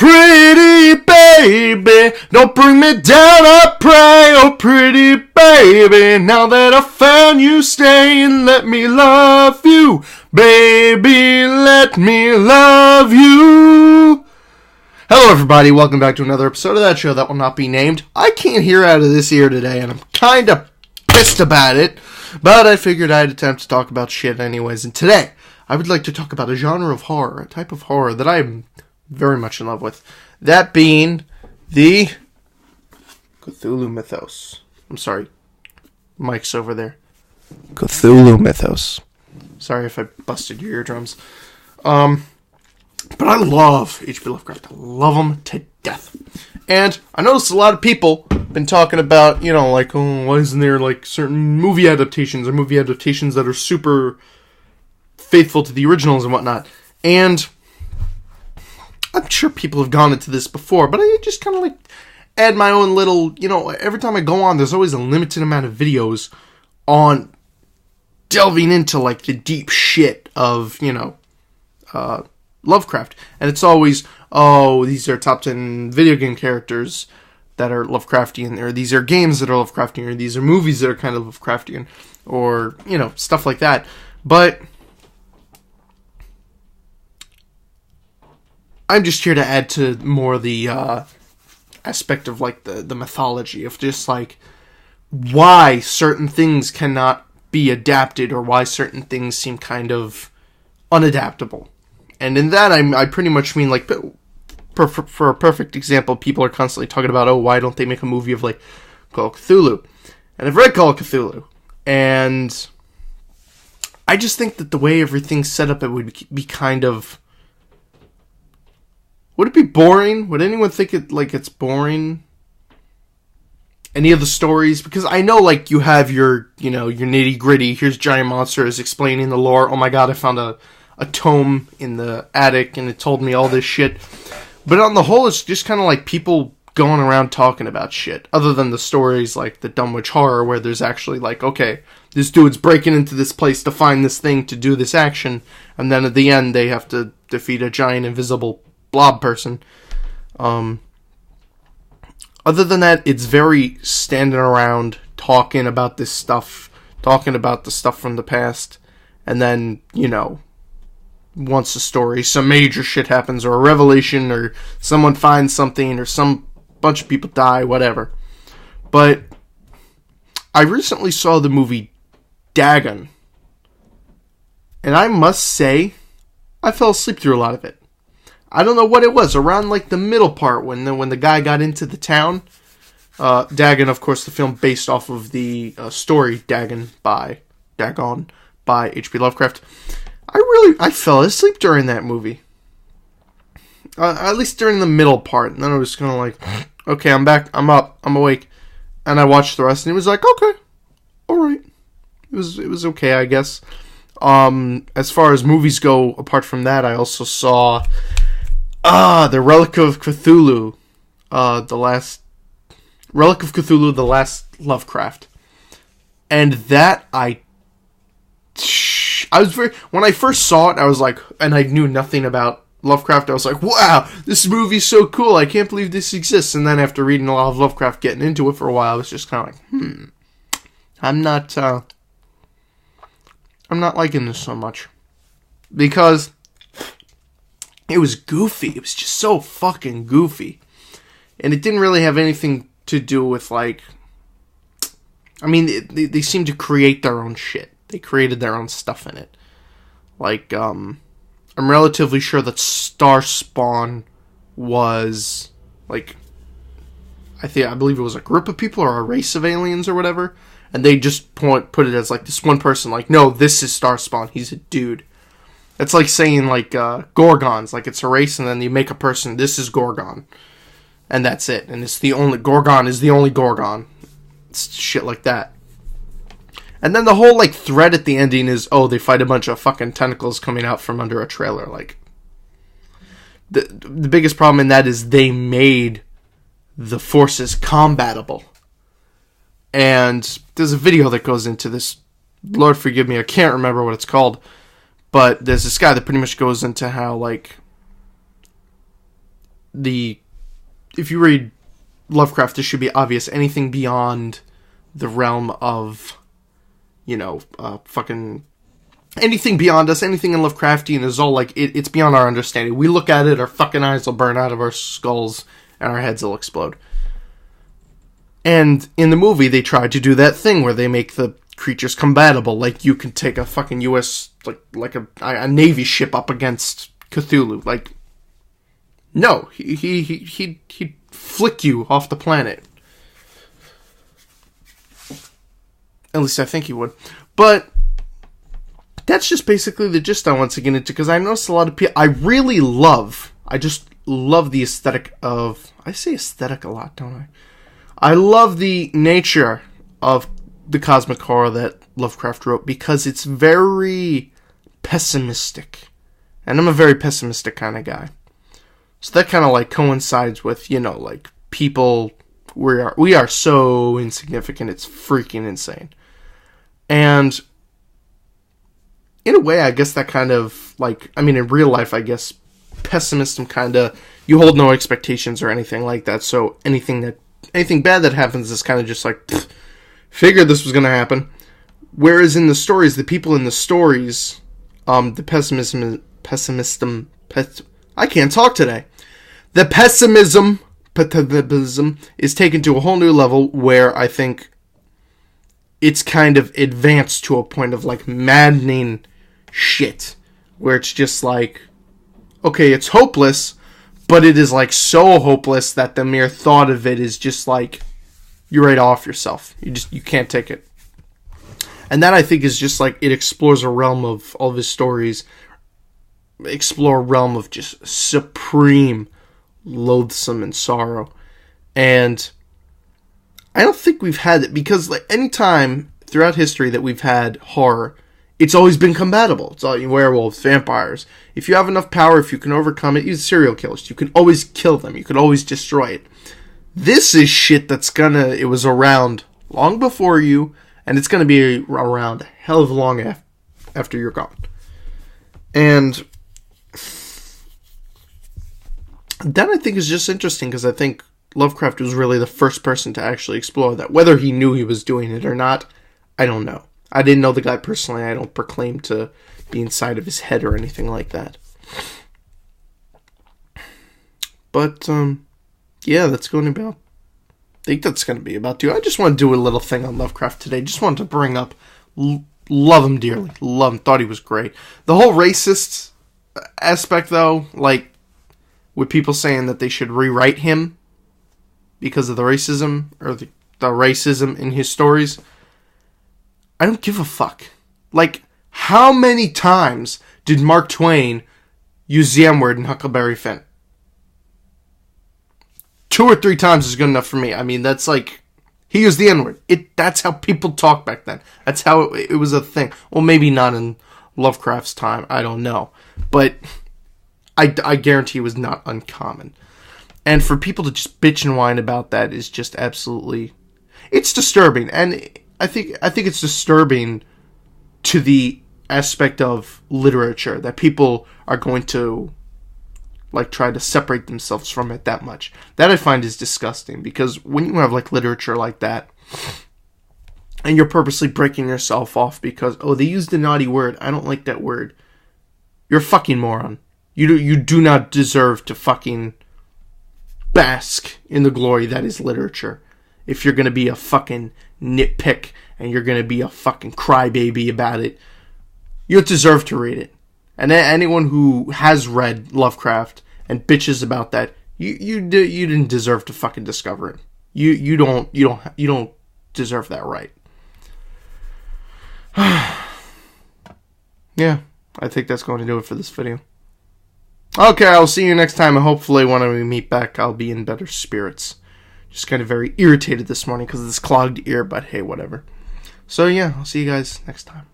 pretty baby, don't bring me down, I pray. Oh, pretty baby, now that I found you, stay and let me love you. Baby, let me love you. Hello, everybody. Welcome back to another episode of that show that will not be named. I can't hear out of this ear today, and I'm kind of pissed about it, but I figured I'd attempt to talk about shit anyways. And today, I would like to talk about a genre of horror, a type of horror that I'm very much in love with. That being the Cthulhu mythos. I'm sorry. Mike's over there. Cthulhu mythos. Sorry if I busted your eardrums. But I love H.P. Lovecraft. I love him to death. And I noticed a lot of people been talking about, like, oh, why isn't there, like, certain movie adaptations or movie adaptations that are super faithful to the originals and whatnot. And I'm sure people have gone into this before, but I just kind of, like, add my own little, every time I go on, there's always a limited amount of videos on delving into, like, the deep shit of, Lovecraft. And it's always, oh, these are top 10 video game characters that are Lovecraftian, or these are games that are Lovecraftian, or these are movies that are kind of Lovecraftian, or, stuff like that. But I'm just here to add to more the aspect of, like, the mythology of just, like, why certain things cannot be adapted, or why certain things seem kind of unadaptable. And in that, I pretty much mean, like, for a perfect example, people are constantly talking about, oh, why don't they make a movie of, like, Call of Cthulhu? And I've read Call of Cthulhu, and I just think that the way everything's set up, it would be kind of... Would it be boring? Would anyone think it's boring? Any of the stories? Because I know, like, you have your nitty-gritty, here's giant monsters explaining the lore, oh my god, I found a tome in the attic, and it told me all this shit. But on the whole, it's just kind of like people going around talking about shit. Other than the stories like the Dunwich Horror, where there's actually like, okay, this dude's breaking into this place to find this thing to do this action, and then at the end they have to defeat a giant invisible blob person. Other than that, it's very standing around talking about this stuff, talking about the stuff from the past, and then, once a story, some major shit happens, or a revelation, or someone finds something, or some bunch of people die, whatever. But I recently saw the movie Dagon, and I must say, I fell asleep through a lot of it. I don't know what it was, around like the middle part, when the guy got into the town. Dagon, of course, the film based off of the story Dagon by H.P. Lovecraft. I fell asleep during that movie. At least during the middle part. And then I was kind of like, okay, I'm back, I'm up, I'm awake. And I watched the rest, and it was like, okay, alright. It was okay, I guess. As far as movies go, apart from that, I also saw The Relic of Cthulhu. Relic of Cthulhu, The Last Lovecraft. And that when I first saw it, I was like, and I knew nothing about Lovecraft, I was like, wow, this movie's so cool, I can't believe this exists. And then after reading a lot of Lovecraft, getting into it for a while, I was just kind of like, I'm not liking this so much. Because it was goofy, it was just so fucking goofy. And it didn't really have anything to do with, like, I mean, they seem to create their own shit. They created their own stuff in it. Like, I'm relatively sure that Starspawn was, like, I believe it was a group of people or a race of aliens or whatever. And they just put it as, like, this one person, like, no, this is Starspawn. He's a dude. It's like saying, like, Gorgons. Like, it's a race, and then you make a person, this is Gorgon. And that's it. And Gorgon is the only Gorgon. It's shit like that. And then the whole, like, thread at the ending is, oh, they fight a bunch of fucking tentacles coming out from under a trailer. Like, the biggest problem in that is they made the forces combatable. And there's a video that goes into this. Lord forgive me, I can't remember what it's called. But there's this guy that pretty much goes into how, like, if you read Lovecraft, this should be obvious. Anything beyond the realm of, anything beyond us, anything in Lovecraftian is all like, it's beyond our understanding. We look at it, our fucking eyes will burn out of our skulls, and our heads will explode. And in the movie, they tried to do that thing where they make the creatures combatable. Like, you can take a fucking U.S., like a Navy ship up against Cthulhu. Like, no, he'd flick you off the planet. At least I think he would. But that's just basically the gist I want to get into, because I noticed a lot of people, I just love the aesthetic of, I say aesthetic a lot, don't I? I love the nature of the cosmic horror that Lovecraft wrote, because it's very pessimistic. And I'm a very pessimistic kind of guy. So that kind of like coincides with, like people, we are so insignificant, it's freaking insane. And in a way, I guess that kind of, in real life, I guess, pessimism kind of, you hold no expectations or anything like that, so anything bad that happens is kind of just like, figured this was going to happen. Whereas in the stories, the people in the stories, the pessimism, I can't talk today. The pessimism is taken to a whole new level where I think it's kind of advanced to a point of, like, maddening shit, where it's just like, okay, it's hopeless, but it is, like, so hopeless that the mere thought of it is just like, you're right off yourself. You can't take it. And that, I think, is just like, it explores a realm of all of his stories, explore a realm of just supreme loathsome and sorrow. And I don't think we've had it, because like any time throughout history that we've had horror, it's always been combatable. It's all werewolves, vampires. If you have enough power, if you can overcome it, use serial killers. You can always kill them. You can always destroy it. This is shit it was around long before you, and it's gonna be around a hell of long after you're gone. And that, I think, is just interesting, because I think Lovecraft was really the first person to actually explore that. Whether he knew he was doing it or not, I don't know. I didn't know the guy personally. I don't proclaim to be inside of his head or anything like that. But, yeah, that's going to be, I think that's going to be about it. I just want to do a little thing on Lovecraft today. Just wanted to bring up, love him dearly. Love him. Thought he was great. The whole racist aspect, though, like, with people saying that they should rewrite him because of the racism, or the racism in his stories, I don't give a fuck. Like, how many times did Mark Twain use the M-word in Huckleberry Finn? 2 or 3 times is good enough for me. I mean, that's like, he used the N-word. That's how people talked back then. That's how it was a thing. Well, maybe not in Lovecraft's time. I don't know. But I guarantee it was not uncommon. And for people to just bitch and whine about that is just absolutely, it's disturbing. And I think it's disturbing to the aspect of literature that people are going to like try to separate themselves from it that much. That I find is disgusting, because when you have like literature like that, and you're purposely breaking yourself off because, oh, they used a naughty word, I don't like that word, you're a fucking moron. You do not deserve to fucking bask in the glory that is literature. If you're going to be a fucking nitpick and you're going to be a fucking crybaby about it, you don't deserve to read it. And anyone who has read Lovecraft and bitches about that, you didn't deserve to fucking discover it. You don't deserve that right. Yeah, I think that's going to do it for this video. Okay, I'll see you next time, and hopefully when we meet back, I'll be in better spirits. Just kind of very irritated this morning because of this clogged ear, but hey, whatever. So yeah, I'll see you guys next time.